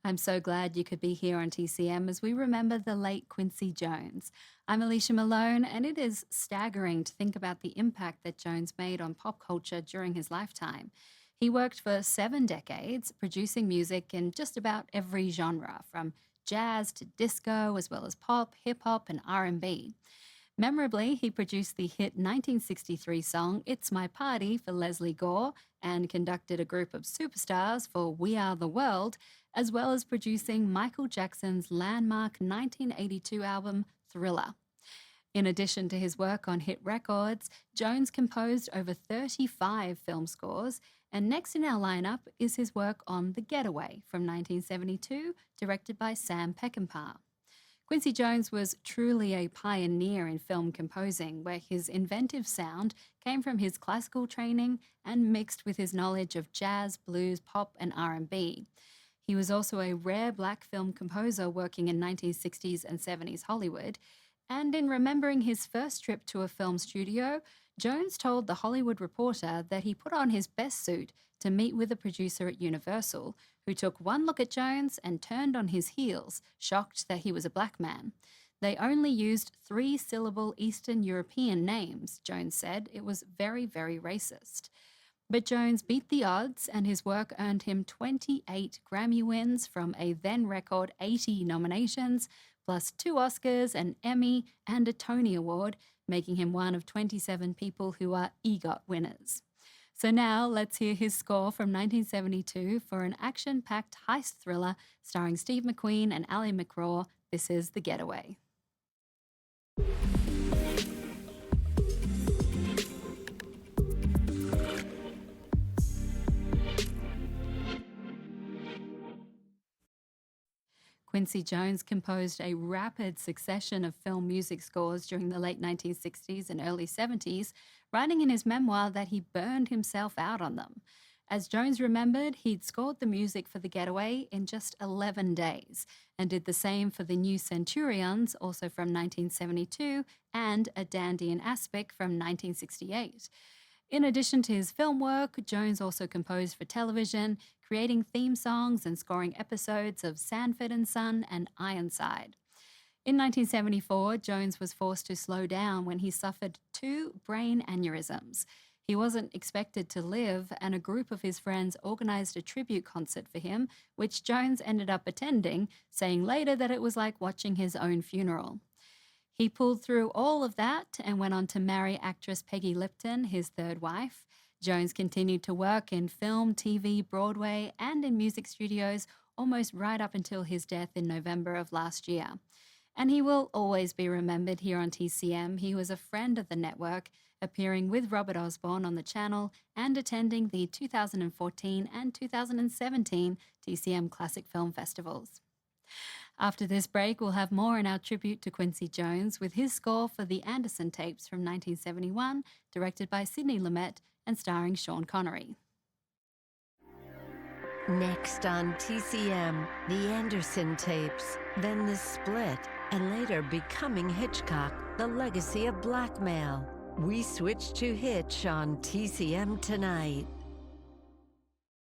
I'm so glad you could be here on TCM as we remember the late Quincy Jones. I'm Alicia Malone, and it is staggering to think about the impact that Jones made on pop culture during his lifetime. He worked for 7 decades, producing music in just about every genre, from jazz to disco, as well as pop, hip hop, and R&B. Memorably, he produced the hit 1963 song It's My Party for Leslie Gore and conducted a group of superstars for We Are the World, as well as producing Michael Jackson's landmark 1982 album Thriller. In addition to his work on hit records, Jones composed over 35 film scores, and next in our lineup is his work on The Getaway from 1972, directed by Sam Peckinpah. Quincy Jones was truly a pioneer in film composing, where his inventive sound came from his classical training and mixed with his knowledge of jazz, blues, pop, and R&B. He was also a rare black film composer working in 1960s and 70s Hollywood. And in remembering his first trip to a film studio, Jones told The Hollywood Reporter that he put on his best suit to meet with a producer at Universal, who took one look at Jones and turned on his heels, shocked that he was a black man. They only used 3-syllable Eastern European names, Jones said. It was very, very racist. But Jones beat the odds, and his work earned him 28 Grammy wins from a then-record 80 nominations, plus 2 Oscars, an Emmy, and a Tony Award, making him one of 27 people who are EGOT winners. So now let's hear his score from 1972 for an action-packed heist thriller starring Steve McQueen and Ally McGraw. This is The Getaway. Quincy Jones composed a rapid succession of film music scores during the late 1960s and early 70s, writing in his memoir that he burned himself out on them. As Jones remembered, he'd scored the music for The Getaway in just 11 days, and did the same for The New Centurions, also from 1972, and A Dandy in Aspic from 1968. In addition to his film work, Jones also composed for television, creating theme songs and scoring episodes of Sanford and Son and Ironside. In 1974, Jones was forced to slow down when he suffered 2 brain aneurysms. He wasn't expected to live, and a group of his friends organized a tribute concert for him, which Jones ended up attending, saying later that it was like watching his own funeral. He pulled through all of that and went on to marry actress Peggy Lipton, his third wife. Jones continued to work in film, TV, Broadway, and in music studios almost right up until his death in November of last year. And he will always be remembered here on TCM. He was a friend of the network, appearing with Robert Osborne on the channel and attending the 2014 and 2017 TCM Classic Film Festivals. After this break, we'll have more in our tribute to Quincy Jones with his score for The Anderson Tapes from 1971, directed by Sidney Lumet and starring Sean Connery. Next on TCM, The Anderson Tapes, then The Split, and later Becoming Hitchcock, The Legacy of Blackmail. We switch to Hitch on TCM tonight.